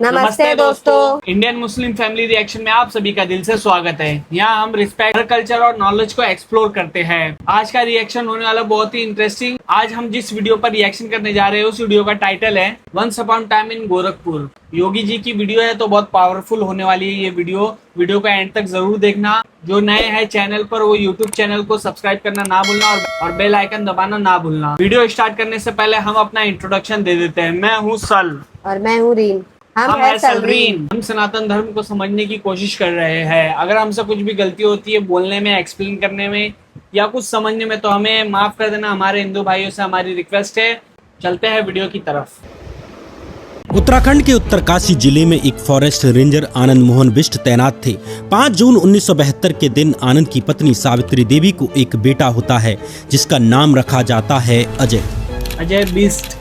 नमस्ते दोस्तों। Indian Muslim family reaction में आप सभी का दिल से स्वागत है। यहाँ हम रिस्पेक्ट, कल्चर और नॉलेज को एक्सप्लोर करते हैं। आज का रिएक्शन होने वाला बहुत ही इंटरेस्टिंग। आज हम जिस वीडियो पर रिएक्शन करने जा रहे हैं उस वीडियो का टाइटल है once upon time in Gorakhpur. Yogi ji की वीडियो है तो बहुत पावरफुल होने वाली है ये वीडियो का एंड तक जरूर देखना। जो नए हैं चैनल पर वो यूट्यूब चैनल को सब्सक्राइब करना ना भूलना और बेल आइकन दबाना ना भूलना। वीडियो स्टार्ट करने से पहले हम अपना इंट्रोडक्शन दे देते हैं। मैं हूँ सल और मैं हूँ रीन। हम है सलरीन। हम सनातन धर्म को समझने की कोशिश कर रहे हैं। अगर हमसे कुछ भी गलती होती है बोलने में, एक्सप्लेन करने में या कुछ समझने में तो हमें माफ कर देना। हमारे हिंदू भाइयों से हमारी रिक्वेस्ट है। चलते हैं वीडियो की तरफ। उत्तराखंड के उत्तरकाशी जिले में एक फॉरेस्ट रेंजर आनंद मोहन बिष्ट तैनात थे। 5 जून 1972 के दिन आनंद की पत्नी सावित्री देवी को एक बेटा होता है जिसका नाम रखा जाता है अजय बिष्ट।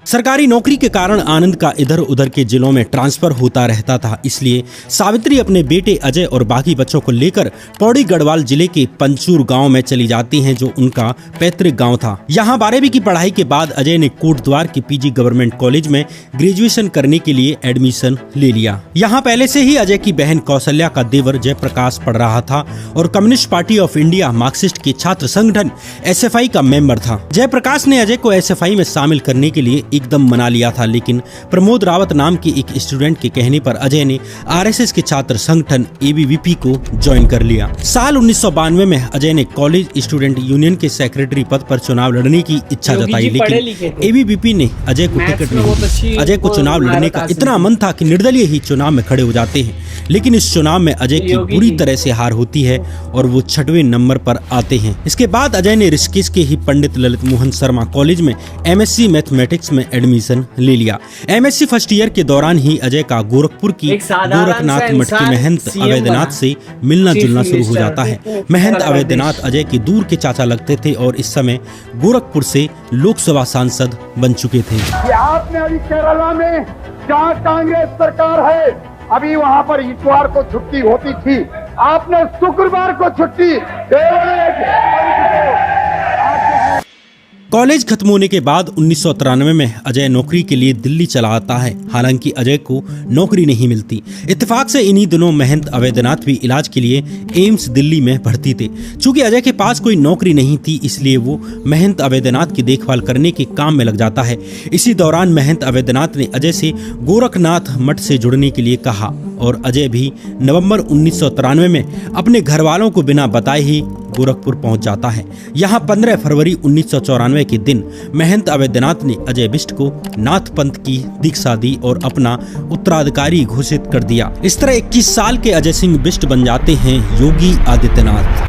सरकारी नौकरी के कारण आनंद का इधर उधर के जिलों में ट्रांसफर होता रहता था, इसलिए सावित्री अपने बेटे अजय और बाकी बच्चों को लेकर पौड़ी गढ़वाल जिले के पंचूर गांव में चली जाती हैं, जो उनका पैतृक गांव था। यहां 12वीं की पढ़ाई के बाद अजय ने कोटद्वार के पीजी गवर्नमेंट कॉलेज में ग्रेजुएशन करने के लिए एडमिशन ले लिया। यहाँ पहले से ही अजय की बहन कौशल्या का देवर जयप्रकाश पढ़ रहा था और communist party of India Marxist के छात्र संगठन SFI का मेंबर था। जयप्रकाश ने अजय को SFI में शामिल करने के लिए एकदम मना लिया था, लेकिन प्रमोद रावत नाम के एक स्टूडेंट के कहने पर अजय ने RSS के छात्र संगठन ABVP को ज्वाइन कर लिया। साल 1992 में अजय ने कॉलेज स्टूडेंट यूनियन के सेक्रेटरी पद पर चुनाव लड़ने की इच्छा जताई, लेकिन ABVP ने अजय को टिकट नहीं दी। अजय को चुनाव लड़ने का इतना मन था कि निर्दलीय ही चुनाव में खड़े हो जाते हैं, लेकिन इस चुनाव में अजय की बुरी तरह से हार होती है और वो 6वें नंबर पर आते हैं। इसके बाद अजय ने ऋषिकेश के ही पंडित ललित मोहन शर्मा कॉलेज में MSc मैथमेटिक्स में एडमिशन ले लिया। MSc फर्स्ट ईयर के दौरान ही अजय का गोरखपुर की गोरखनाथ मठ के महंत अवैधनाथ से मिलना जुलना शुरू हो जाता है। महंत अवैधनाथ अजय के दूर के चाचा लगते थे और इस समय गोरखपुर से लोकसभा सांसद बन चुके थे। आपने अभी केरला में जहाँ कांग्रेस सरकार है, अभी वहाँ पर इतवार को छुट्टी होती थी, आपने शुक्रवार को छुट्टी कॉलेज खत्म होने के बाद 1993 में अजय नौकरी के लिए दिल्ली चला आता है। हालांकि अजय को नौकरी नहीं मिलती। इत्तेफाक से इन्हीं दिनों महंत अवैधनाथ भी इलाज के लिए एम्स दिल्ली में भर्ती थे। चूंकि अजय के पास कोई नौकरी नहीं थी, इसलिए वो महंत अवैधनाथ की देखभाल करने के काम में लग जाता है। इसी दौरान महंत अवैधनाथ ने अजय से गोरखनाथ मठ से जुड़ने के लिए कहा और अजय भी नवंबर 1993 में अपने घर वालों को बिना बताए ही गोरखपुर पहुंच जाता है। यहाँ 15 फरवरी 1994 के दिन महंत अवैधनाथ ने अजय बिष्ट को नाथ पंथ की दीक्षा दी और अपना उत्तराधिकारी घोषित कर दिया। इस तरह 21 साल के अजय सिंह बिष्ट बन जाते हैं योगी आदित्यनाथ।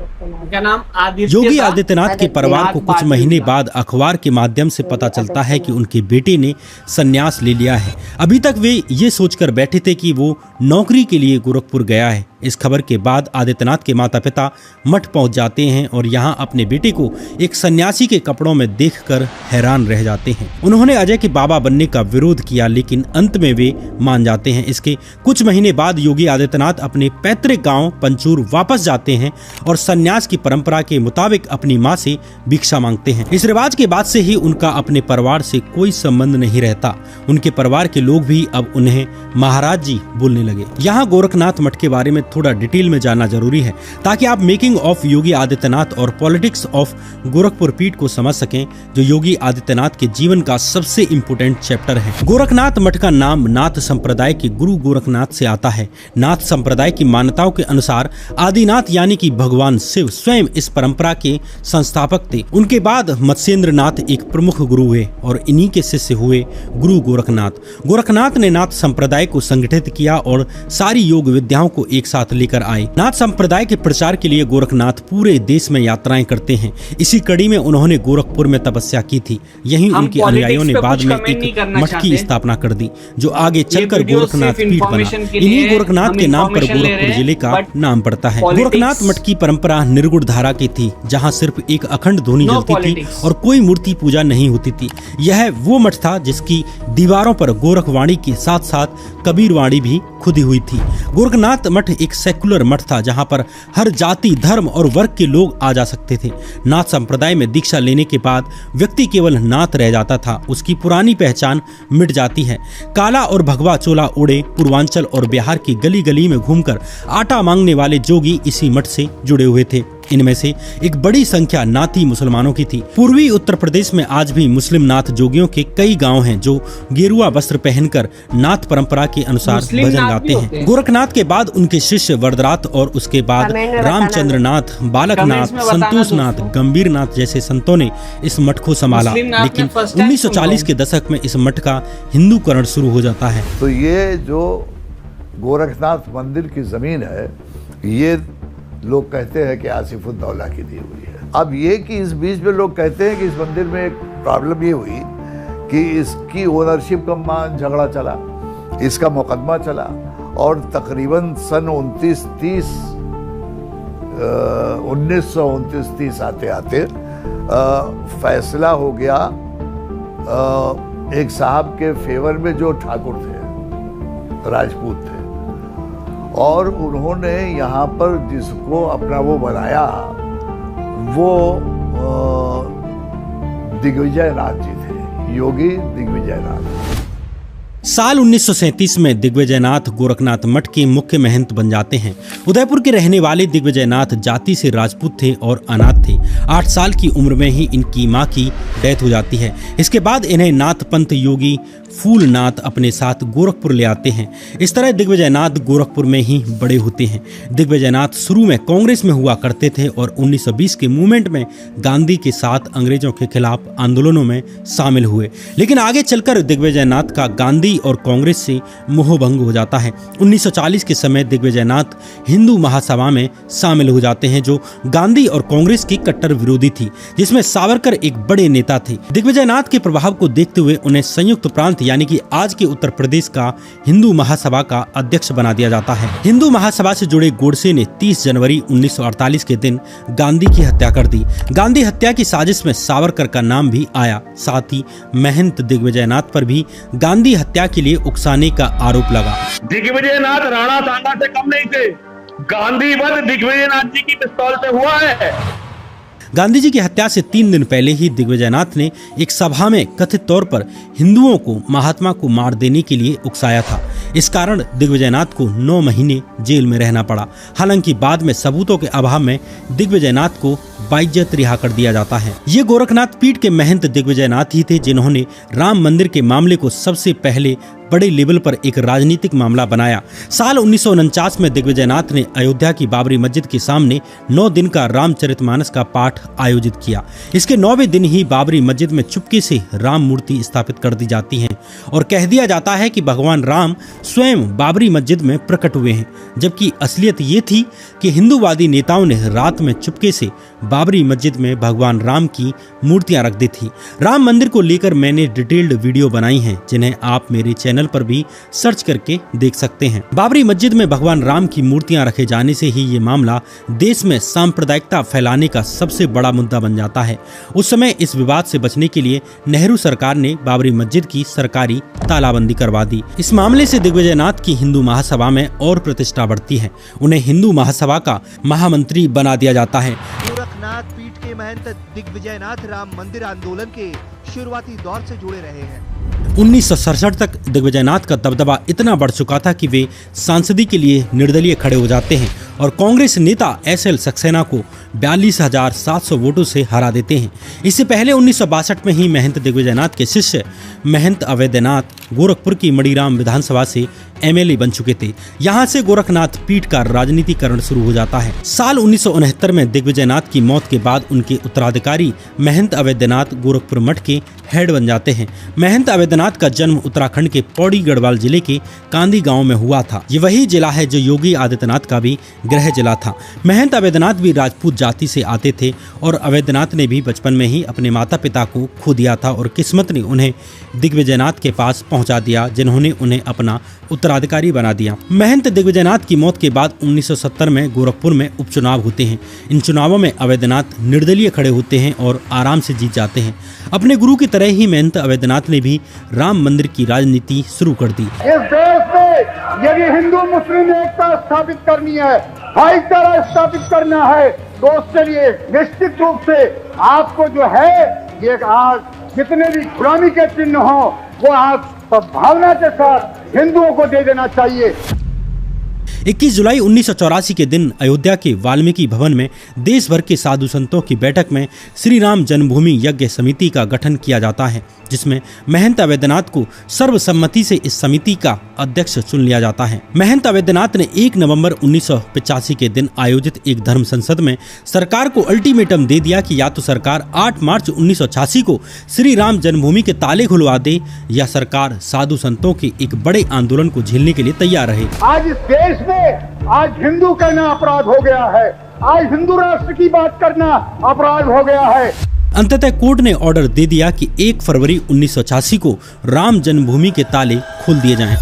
क्या नाम योगी आदित्यनाथ के परिवार को कुछ महीने बाद अखबार के माध्यम से पता चलता है कि उनके बेटे ने संन्यास ले लिया है। अभी तक वे ये सोचकर बैठे थे कि वो नौकरी के लिए गोरखपुर गया है। इस खबर के बाद आदित्यनाथ के माता पिता मठ पहुंच जाते हैं और यहाँ अपने बेटे को एक सन्यासी के कपड़ों में देखकर हैरान रह जाते हैं। उन्होंने अजय के बाबा बनने का विरोध किया, लेकिन अंत में वे मान जाते हैं। इसके कुछ महीने बाद योगी आदित्यनाथ अपने पैतृक गांव पंचूर वापस जाते हैं और सन्यास की परंपरा के मुताबिक अपनी माँ से भिक्षा मांगते हैं। इस रिवाज के बाद से ही उनका अपने परिवार से कोई संबंध नहीं रहता। उनके परिवार के लोग भी अब उन्हें महाराज जी बोलने लगे। यहाँ गोरखनाथ मठ के बारे में थोड़ा डिटेल में जानना जरूरी है ताकि आप मेकिंग ऑफ योगी आदित्यनाथ और पॉलिटिक्स ऑफ गोरखपुर पीठ को समझ सकें, जो योगी आदित्यनाथ के जीवन का सबसे इम्पोर्टेंट चैप्टर है। गोरखनाथ मठ का नाम नाथ संप्रदाय के गुरु गोरखनाथ से आता है। नाथ संप्रदाय की मान्यताओं के अनुसार आदिनाथ यानी कि भगवान शिव स्वयं इस परंपरा के संस्थापक थे। उनके बाद मत्स्येंद्र नाथ एक प्रमुख गुरु हुए और इन्हीं के शिष्य हुए गुरु गोरखनाथ। गोरखनाथ ने नाथ संप्रदाय को संगठित किया और सारी योग विद्याओं को एक साथ लेकर आए। नाथ संप्रदाय के प्रचार के लिए गोरखनाथ पूरे देश में यात्राएं करते हैं। इसी कड़ी में उन्होंने गोरखपुर में तपस्या की थी। यहीं उनके अनुयायियों ने बाद में एक मठ की स्थापना कर दी, जो आगे चलकर गोरखनाथ पीठ बना। इन्हीं गोरखनाथ के नाम पर गोरखपुर जिले का नाम पड़ता है। गोरखनाथ मठ की परंपरा निर्गुण धारा की थी, जहाँ सिर्फ एक अखंड धूनी जलती थी और कोई मूर्ति पूजा नहीं होती थी। यह वो मठ था जिसकी दीवारों पर गोरखवाणी के साथ साथ कबीरवाणी भी खुदी हुई थी। गोरखनाथ मठ एक सेकुलर मठ था जहां पर हर जाति, धर्म और वर्ग के लोग आ जा सकते थे। नाथ संप्रदाय में दीक्षा लेने के बाद व्यक्ति केवल नाथ रह जाता था, उसकी पुरानी पहचान मिट जाती है। काला और भगवा चोला ओढ़े पूर्वांचल और बिहार की गली गली में घूमकर आटा मांगने वाले जोगी इसी मठ से जुड़े हुए थे। इनमें से एक बड़ी संख्या नाथी मुसलमानों की थी। पूर्वी उत्तर प्रदेश में आज भी मुस्लिम नाथ जोगियों के कई गांव हैं जो गेरुआ वस्त्र पहनकर नाथ परंपरा के अनुसार मुस्लिम भजन नाथ गाते भी होते हैं। हैं। गोरखनाथ के बाद उनके शिष्य वरदरात और उसके बाद कमेंट में बताना। रामचंद्र नाथ, बालक कमेंट्स नाथ, में बताना संतोष नाथ, दोस्तों। गंभीर नाथ जैसे संतों ने इस मठ को संभाला। मुस्लिम नाथ लेकिन में first time 1940 के दशक में इस मठ का हिंदूकरण शुरू हो जाता है। तो ये जो गोरखनाथ मंदिर की जमीन है, ये लोग कहते हैं कि आसिफुद्दौला की दी हुई है। अब ये कि इस बीच में लोग कहते हैं कि इस मंदिर में एक प्रॉब्लम ये हुई कि इसकी ओनरशिप का झगड़ा चला, इसका मुकदमा चला और तकरीबन सन 1929-30 आते आते फैसला हो गया एक साहब के फेवर में जो ठाकुर थे, राजपूत थे, और उन्होंने यहाँ पर जिसको अपना वो बनाया वो दिग्विजय नाथ जी थे, योगी दिग्विजय नाथ। साल 1937 में दिग्विजयनाथ गोरखनाथ मठ के मुख्य महंत बन जाते हैं। उदयपुर के रहने वाले दिग्विजयनाथ जाति से राजपूत थे और अनाथ थे। 8 साल की उम्र में ही इनकी मां की डेथ हो जाती है। इसके बाद इन्हें नाथ पंथ योगी फूलनाथ अपने साथ गोरखपुर ले आते हैं। इस तरह दिग्विजयनाथ गोरखपुर में ही बड़े होते हैं। दिग्विजयनाथ शुरू में कांग्रेस में हुआ करते थे और 1920 के मूवमेंट में गांधी के साथ अंग्रेजों के खिलाफ आंदोलनों में शामिल हुए। लेकिन आगे चलकर दिग्विजयनाथ का गांधी और कांग्रेस से मोहभंग हो जाता है। 1940 के समय दिग्विजयनाथ हिंदू महासभा में शामिल हो जाते हैं जो गांधी और कांग्रेस की कट्टर विरोधी थी, जिसमें सावरकर एक बड़े नेता थे। दिग्विजयनाथ के प्रभाव को देखते हुए उन्हें संयुक्त प्रांत यानी कि आज के उत्तर प्रदेश का हिंदू महासभा का अध्यक्ष बना दिया जाता है। हिंदू महासभा से जुड़े गोडसे ने 30 जनवरी 1948 के दिन गांधी की हत्या कर दी। गांधी हत्या की साजिश में सावरकर का नाम भी आया। साथ ही महंत दिग्विजयनाथ पर भी गांधी हत्या के लिए उकसाने का आरोप लगा। दिग्विजयनाथ राणा सांगा से कम नहीं थे। गांधी वध दिग्विजयनाथ जी की पिस्तौल से हुआ है। गांधी जी की हत्या से 3 दिन पहले ही दिग्विजयनाथ ने एक सभा में कथित तौर पर हिंदुओं को महात्मा को मार देने के लिए उकसाया था। इस कारण दिग्विजयनाथ को 9 महीने जेल में रहना पड़ा। हालांकि बाद में सबूतों के अभाव में दिग्विजयनाथ को बाइज्जत रिहा कर दिया जाता है। ये गोरखनाथ पीठ के महंत दिग्विजयनाथ ही थे जिन्होंने राम मंदिर के मामले को सबसे पहले बड़े लेवल पर एक राजनीतिक मामला बनाया। साल 1949 में दिग्विजयनाथ ने अयोध्या की बाबरी मस्जिद के सामने 9 दिन का रामचरितमानस का पाठ आयोजित किया। इसके 9वें दिन ही बाबरी मस्जिद में चुपके से राम मूर्ति स्थापित कर दी जाती है और कह दिया जाता है कि भगवान राम स्वयं बाबरी मस्जिद में प्रकट हुए हैं, जबकि असलियत ये थी कि हिंदूवादी नेताओं ने रात में चुपके से बाबरी मस्जिद में भगवान राम की मूर्तियां रख दी थी। राम मंदिर को लेकर मैंने डिटेल्ड वीडियो बनाई हैं जिन्हें आप मेरे चैनल पर भी सर्च करके देख सकते हैं। बाबरी मस्जिद में भगवान राम की मूर्तियां रखे जाने से ही ये मामला देश में सांप्रदायिकता फैलाने का सबसे बड़ा मुद्दा बन जाता है। उस समय इस विवाद से बचने के लिए नेहरू सरकार ने बाबरी मस्जिद की सरकारी तालाबंदी करवा दी। इस मामले से दिग्विजयनाथ की हिंदू महासभा में और प्रतिष्ठा बढ़ती है। उन्हें हिंदू महासभा का महामंत्री बना दिया जाता है। गोरखनाथ पीठ के महंत दिग्विजयनाथ राम मंदिर आंदोलन के शुरुआती दौर से जुड़े रहे हैं। 1967 तक दिग्विजयनाथ का दबदबा इतना बढ़ चुका था कि वे सांसदी के लिए निर्दलीय खड़े हो जाते हैं और कांग्रेस नेता एसएल सक्सेना को 42,700 वोटों से हरा देते हैं। इससे पहले 1962 में ही महंत दिग्विजयनाथ के शिष्य महंत अवैधनाथ गोरखपुर की मणिराम विधानसभा से एमएलए बन चुके थे। यहाँ से गोरखनाथ पीठ का राजनीतिकरण शुरू हो जाता है। साल 1969 में दिग्विजयनाथ की मौत के बाद उनके उत्तराधिकारी महंत अवैधनाथ गोरखपुर मठ के हेड बन जाते हैं। महंत अवैधनाथ का जन्म उत्तराखंड के पौड़ी गढ़वाल जिले के कांदी गांव में हुआ था। ये वही जिला है जो योगी आदित्यनाथ का भी गृह जिला था। महंत अवैधनाथ भी राजपूत जाति से आते थे और अवैधनाथ ने भी बचपन में ही अपने माता पिता को खो दिया था और किस्मत ने उन्हें दिग्विजयनाथ के पास पहुंचा दिया, जिन्होंने उन्हें अपना उत्तराधिकारी बना दिया। महंत दिग्विजयनाथ की मौत के बाद 1970 में गोरखपुर में उपचुनाव होते हैं। इन चुनावों में अवैधनाथ निर्दलीय खड़े होते हैं और आराम से जीत जाते हैं। अपने गुरु की तरह ही महंत अवैधनाथ ने भी राम मंदिर की राजनीति शुरू कर दी। इस देश में यदि हिंदू मुस्लिम एकता स्थापित करनी है, भाईचारा स्थापित करना है, तो उसके लिए निश्चित रूप से आपको जो है ये आज जितने भी गुलामी के चिन्ह हो वो आप भावना के साथ हिंदुओं को दे देना चाहिए। 21 जुलाई 1984 के दिन अयोध्या के वाल्मीकि भवन में देश भर के साधु संतों की बैठक में श्री राम जन्मभूमि यज्ञ समिति का गठन किया जाता है, जिसमें महंत अवैधनाथ को सर्वसम्मति से इस समिति का अध्यक्ष चुन लिया जाता है। महंत अवैधनाथ ने 1 नवंबर 1985 के दिन आयोजित एक धर्म संसद में सरकार को अल्टीमेटम दे दिया कि या तो सरकार 8 मार्च 1986 को श्री राम जन्मभूमि के ताले खुलवा दे या सरकार साधु संतों के एक बड़े आंदोलन को झेलने के लिए तैयार रहे। आज इस देश में आज हिंदू कहना अपराध हो गया है, आज हिंदू राष्ट्र की बात करना अपराध हो गया है। अंततः कोर्ट ने ऑर्डर दे दिया कि 1 फरवरी 1986 को राम जन्मभूमि के ताले खोल दिए जाएं।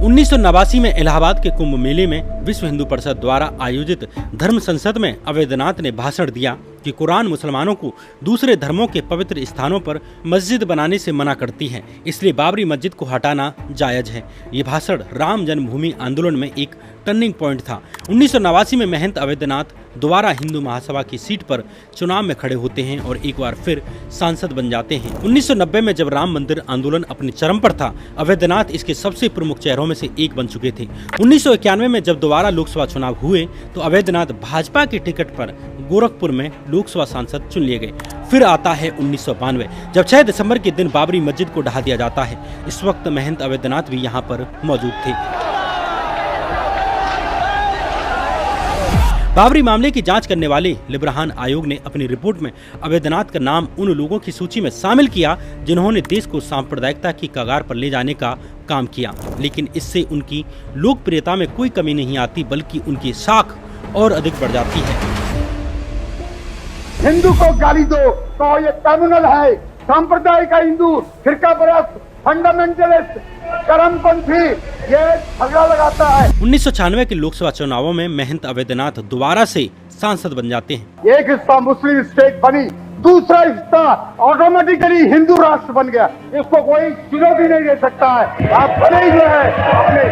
1989 में इलाहाबाद के कुंभ मेले में विश्व हिंदू परिषद द्वारा आयोजित धर्म संसद में अवैधनाथ ने भाषण दिया कि कुरान मुसलमानों को दूसरे धर्मों के पवित्र स्थानों पर मस्जिद बनाने से मना करती है, इसलिए बाबरी मस्जिद को हटाना जायज है। ये भाषण राम जन्मभूमि आंदोलन में एक टर्निंग पॉइंट था। 1989 में महंत अवैधनाथ दोबारा हिंदू महासभा की सीट पर चुनाव में खड़े होते हैं और एक बार फिर सांसद बन जाते हैं। 1990 में जब राम मंदिर आंदोलन अपने चरम पर था, अवैधनाथ इसके सबसे प्रमुख चेहरों में से एक बन चुके थे। 1991 में जब दोबारा लोकसभा चुनाव हुए तो अवैधनाथ भाजपा के टिकट पर गोरखपुर में लोकसभा सांसद चुन लिए गए। फिर आता है 1992 जब 6 दिसंबर के दिन बाबरी मस्जिद को ढहा दिया जाता है। इस वक्त महंत अवैधनाथ भी यहाँ पर मौजूद थे। बाबरी मामले की जांच करने वाले लिब्राहन आयोग ने अपनी रिपोर्ट में अवैधनाथ का नाम उन लोगों की सूची में शामिल किया जिन्होंने देश को सांप्रदायिकता की कगार पर ले जाने का काम किया, लेकिन इससे उनकी लोकप्रियता में कोई कमी नहीं आती बल्कि उनकी साख और अधिक बढ़ जाती है। हिंदू को गाली दो तो ये कम्युनल है, सांप्रदायिक का हिंदू, फिरका परस्त, फंडामेंटलिस्ट, चरमपंथी, ये झगड़ा लगाता है। 1996 के लोकसभा चुनावों में महंत अवैधनाथ दोबारा से सांसद बन जाते हैं। एक हिस्सा मुस्लिम स्टेट बनी, दूसरा हिस्सा ऑटोमेटिकली हिंदू राष्ट्र बन गया। इसको कोई चुनौती नहीं दे सकता है। आप बने जो है अपने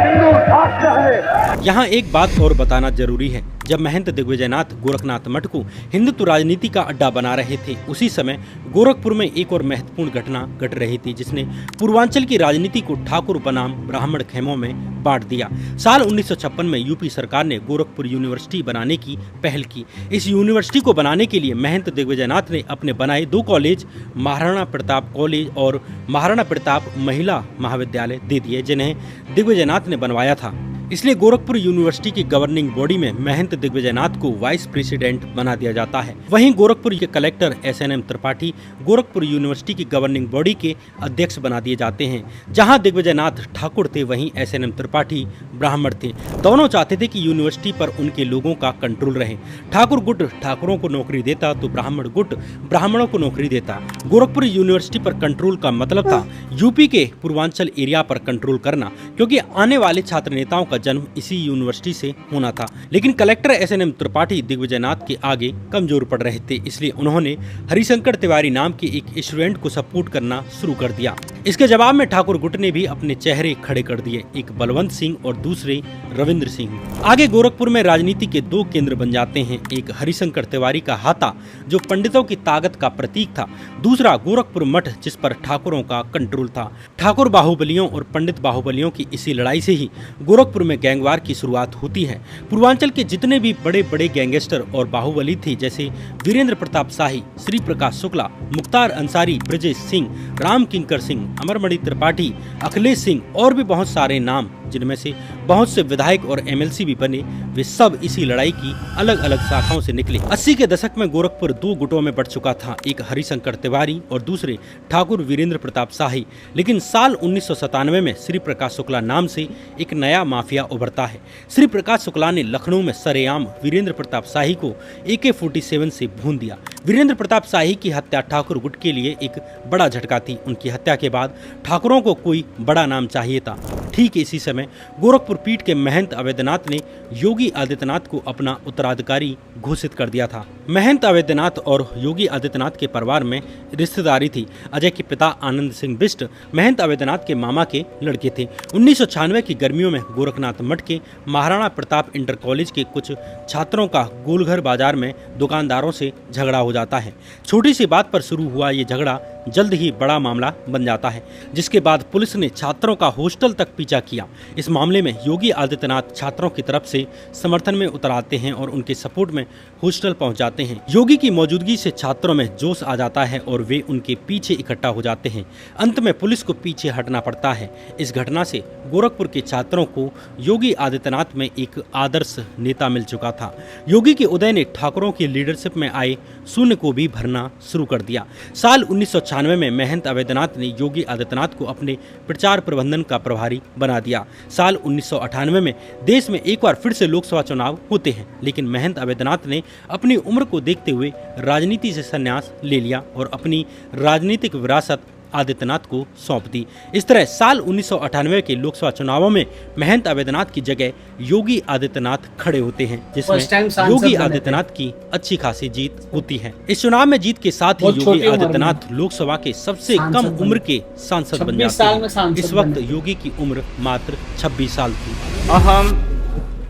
हिंदू राष्ट्र है। यहाँ एक बात और बताना जरूरी है, जब महंत दिग्विजयनाथ गोरखनाथ मठ को हिंदुत्व राजनीति का अड्डा बना रहे थे, उसी समय गोरखपुर में एक और महत्वपूर्ण घटना घट रही थी जिसने पूर्वांचल की राजनीति को ठाकुर बनाम ब्राह्मण खेमों में बांट दिया। साल 1956 में यूपी सरकार ने गोरखपुर यूनिवर्सिटी बनाने की पहल की। इस यूनिवर्सिटी को बनाने के लिए महंत दिग्विजयनाथ ने अपने बनाए 2 कॉलेज, महाराणा प्रताप कॉलेज और महाराणा प्रताप महिला महाविद्यालय दे दिए, जिन्हें दिग्विजयनाथ ने बनवाया था। इसलिए गोरखपुर यूनिवर्सिटी की गवर्निंग बॉडी में महंत दिग्विजयनाथ को वाइस प्रेसिडेंट बना दिया जाता है। वहीं गोरखपुर के collector SNM Tripathi Gorakhpur university की गवर्निंग बॉडी के अध्यक्ष बना दिए जाते हैं। जहां दिग्विजयनाथ ठाकुर थे, वहीं SNM त्रिपाठी ब्राह्मण थे। दोनों चाहते थे कि यूनिवर्सिटी पर उनके लोगों का कंट्रोल रहे। ठाकुर गुट ठाकुरों को नौकरी देता तो ब्राह्मण गुट ब्राह्मणों को नौकरी देता। गोरखपुर यूनिवर्सिटी पर कंट्रोल का मतलब था यूपी के पूर्वांचल एरिया पर कंट्रोल करना, क्योंकि आने वाले छात्र नेताओं का जन्म इसी यूनिवर्सिटी से होना था। लेकिन कलेक्टर SNM त्रिपाठी दिग्विजयनाथ के आगे कमजोर पड़ रहे थे, इसलिए उन्होंने हरिशंकर तिवारी नाम के एक स्टूडेंट को सपोर्ट करना शुरू कर दिया। इसके जवाब में ठाकुर गुट ने भी अपने चेहरे खड़े कर दिए, एक बलवंत सिंह और दूसरे रविंद्र सिंह। आगे गोरखपुर में राजनीति के 2 केंद्र बन जाते हैं, एक हरिशंकर तिवारी का हाथा जो पंडितों की ताकत का प्रतीक था, दूसरा गोरखपुर मठ जिस पर ठाकुरों का कंट्रोल था। ठाकुर बाहुबलियों और पंडित बाहुबलियों की इसी लड़ाई से ही गोरखपुर में गैंगवार की शुरुआत होती है। पूर्वांचल के जितने भी बड़े बड़े गैंगस्टर और बाहुबली थे, जैसे वीरेंद्र प्रताप शाही, श्री प्रकाश शुक्ला, मुख्तार अंसारी, ब्रजेश सिंह, राम किंकर सिंह, अमरमणि त्रिपाठी, अखिलेश सिंह और भी बहुत सारे नाम, जिनमें से बहुत से विधायक और एमएलसी भी बने, वे सब इसी लड़ाई की अलग अलग शाखाओं से निकले। 80 के दशक में गोरखपुर दो गुटों में बढ़ चुका था, एक हरिशंकर तिवारी और दूसरे ठाकुर वीरेंद्र प्रताप शाही। लेकिन साल 1997 में श्री प्रकाश शुक्ला नाम से एक नया माफिया उभरता है। श्री प्रकाश शुक्ला ने लखनऊ में सरेआम वीरेंद्र प्रताप शाही को AK-47 से भून दिया। वीरेंद्र प्रताप शाही की हत्या ठाकुर गुट के लिए एक बड़ा झटका थी। उनकी हत्या के बाद ठाकुरों को कोई बड़ा नाम चाहिए था। ठीक इसी समय गोरखपुर पीठ के महंत अवैधनाथ ने योगी आदित्यनाथ को अपना उत्तराधिकारी घोषित कर दिया था। महंत अवैधनाथ और योगी आदित्यनाथ के परिवार में रिश्तेदारी थी। अजय के पिता आनंद सिंह बिष्ट महंत अवैधनाथ के मामा के लड़के थे। 1996 की गर्मियों में गोरखनाथ मठ के महाराणा प्रताप इंटर कॉलेज के कुछ छात्रों का गोलघर बाजार में दुकानदारों से झगड़ा हो जाता है। छोटी सी बात पर शुरू हुआ ये झगड़ा जल्द ही बड़ा मामला बन जाता है, जिसके बाद पुलिस ने छात्रों का हॉस्टल तक पीछा किया। इस मामले में योगी आदित्यनाथ छात्रों की तरफ से समर्थन में उतर आते हैं और उनके सपोर्ट में हॉस्टल पहुंच जाते हैं। योगी की मौजूदगी से छात्रों में जोश आ जाता है और वे उनके पीछे इकट्ठा हो जाते हैं। अंत में पुलिस को पीछे हटना पड़ता है। इस घटना से गोरखपुर के छात्रों को योगी आदित्यनाथ में एक आदर्श नेता मिल चुका था। योगी के उदय ने ठाकुरों की लीडरशिप में आए शून्य को भी भरना शुरू कर दिया। साल 1996 में महंत अवैधनाथ ने योगी आदित्यनाथ को अपने प्रचार प्रबंधन का प्रभारी बना दिया। साल 1998 में देश में एक बार फिर से लोकसभा चुनाव होते हैं, लेकिन महंत अवैधनाथ ने अपनी उम्र को देखते हुए राजनीति से संन्यास ले लिया और अपनी राजनीतिक विरासत आदित्यनाथ को सौंप दी। इस तरह साल 1998 के लोकसभा चुनावों में महंत अवैधनाथ की जगह योगी आदित्यनाथ खड़े होते हैं, जिसमें योगी आदित्यनाथ की अच्छी खासी जीत होती है। इस चुनाव में जीत के साथ ही योगी आदित्यनाथ लोकसभा के सबसे कम उम्र के सांसद बन जाते हैं। इस वक्त योगी की उम्र मात्र 26 साल थी। अहम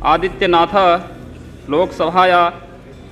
आदित्यनाथ लोकसभाया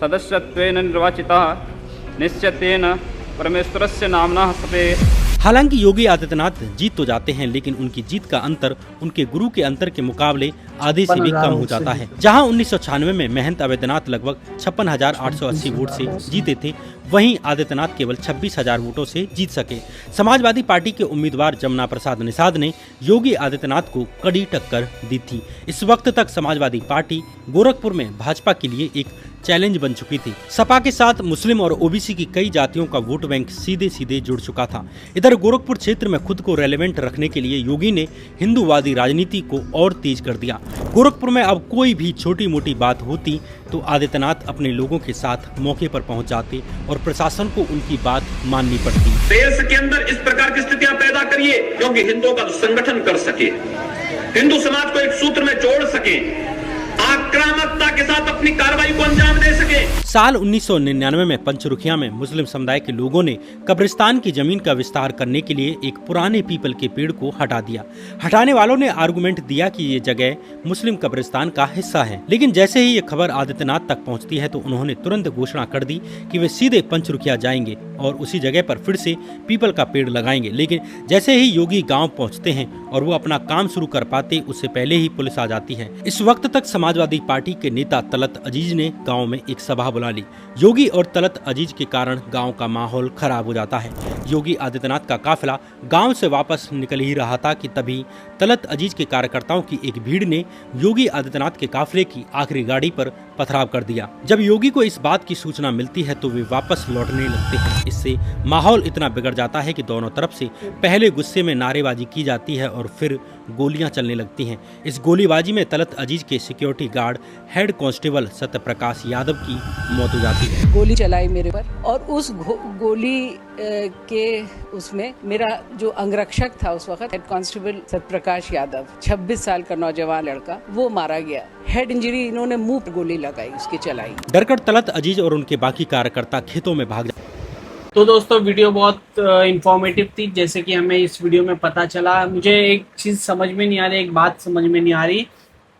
सदस्यत्वेन निर्वाचितः निश्चितेन परमेश्वरस्य नाम्नः सपे। हालांकि योगी आदित्यनाथ जीत तो जाते हैं, लेकिन उनकी जीत का अंतर उनके गुरु के अंतर के मुकाबले आधे से भी कम हो जाता है। जहां 1996 में महंत अवैधनाथ लगभग 56,880 वोट से जीते थे, वहीं आदित्यनाथ केवल 26,000 वोटों से जीत सके। समाजवादी पार्टी के उम्मीदवार जमुना प्रसाद निषाद ने योगी आदित्यनाथ को कड़ी टक्कर दी थी। इस वक्त तक समाजवादी पार्टी गोरखपुर में भाजपा के लिए एक चैलेंज बन चुकी थी। सपा के साथ मुस्लिम और ओबीसी की कई जातियों का वोट बैंक सीधे सीधे जुड़ चुका था। इधर गोरखपुर क्षेत्र में खुद को रेलेवेंट रखने के लिए योगी ने हिंदूवादी राजनीति को और तेज कर दिया। गोरखपुर में अब कोई भी छोटी मोटी बात होती तो आदित्यनाथ अपने लोगों के साथ मौके पर पहुंच जाते और प्रशासन को उनकी बात माननी पड़ती। देश के अंदर इस प्रकार की स्थितियां पैदा करिए क्योंकि हिंदुओं का संगठन कर सके, हिंदू समाज को एक सूत्र में जोड़ सके, आक्रामकता के साथ अपनी कार्रवाई को अंजाम दे सके। साल 1999 में पंचरुखिया में मुस्लिम समुदाय के लोगों ने कब्रिस्तान की जमीन का विस्तार करने के लिए एक पुराने पीपल के पेड़ को हटा दिया। हटाने वालों ने आर्गुमेंट दिया कि ये जगह मुस्लिम कब्रिस्तान का हिस्सा है, लेकिन जैसे ही ये खबर आदित्यनाथ तक पहुंचती है तो उन्होंने तुरंत घोषणा कर दी कि वे सीधे पंचरुखिया जाएंगे और उसी जगह पर फिर से पीपल का पेड़ लगाएंगे। लेकिन जैसे ही योगी गाँव पहुँचते हैं और वो अपना काम शुरू कर पाते, उससे पहले ही पुलिस आ जाती है। इस वक्त तक समाजवादी पार्टी के नेता तलत अजीज ने गांव में एक सभा बुला ली। योगी और तलत अजीज के कारण गांव का माहौल खराब हो जाता है। योगी आदित्यनाथ का काफिला गांव से वापस निकल ही रहा था कि तभी तलत अजीज के कार्यकर्ताओं की एक भीड़ ने योगी आदित्यनाथ के काफिले की आखिरी गाड़ी पर पथराव कर दिया। जब योगी को इस बात की सूचना मिलती है तो वे वापस लौटने लगते हैं। इससे माहौल इतना बिगड़ जाता है कि दोनों तरफ से पहले गुस्से में नारेबाजी की जाती है और फिर गोलियां चलने लगती हैं। इस गोलीबाजी में तलत अजीज के security guard head constable Satyaprakash Yadav की मौत हो जाती है। गोली चलाई मेरे पर और उस गोली के उसमें मेरा जो अंगरक्षक था उस वक्त हेड कांस्टेबल सत्यप्रकाश यादव 26 साल का नौजवान लड़का, वो मारा गया। हेड इंजरी, इन्होंने मुंह पर गोली लगाई, उसकी चलाई। डरकर तलत अजीज और उनके बाकी कार्यकर्ता खेतों में भाग गए। तो दोस्तों वीडियो बहुत इंफॉर्मेटिव थी, जैसे कि हमें इस वीडियो में पता चला। मुझे एक चीज़ समझ में नहीं आ रही, एक बात समझ में नहीं आ रही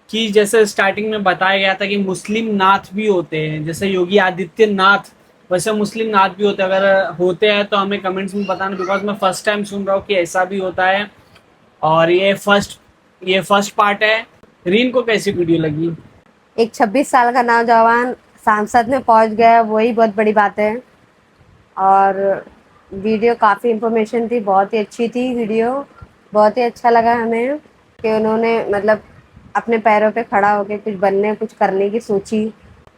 कि जैसे स्टार्टिंग में बताया गया था कि मुस्लिम नाथ भी होते हैं, जैसे योगी आदित्यनाथ, वैसे मुस्लिम नाथ भी होते हैं। अगर होते हैं तो हमें कमेंट्स में बताना, बिकॉज मैं फर्स्ट टाइम सुन रहा हूँ कि ऐसा भी होता है। और ये फर्स्ट पार्ट है। रीन को कैसी वीडियो लगी? एक 26 साल का नौजवान सांसद में पहुंच गया, वही बहुत बड़ी बात है। और वीडियो काफ़ी इंफॉर्मेशन थी, बहुत ही अच्छी थी वीडियो, बहुत ही अच्छा लगा हमें कि उन्होंने मतलब अपने पैरों पे खड़ा होके कुछ बनने कुछ करने की सोची।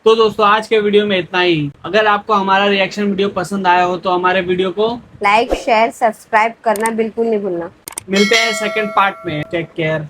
तो दोस्तों आज के वीडियो में इतना ही। अगर आपको हमारा रिएक्शन वीडियो पसंद आया हो तो हमारे वीडियो को लाइक शेयर सब्सक्राइब करना बिल्कुल नहीं भूलना। मिलते हैं सेकंड पार्ट में। Take care.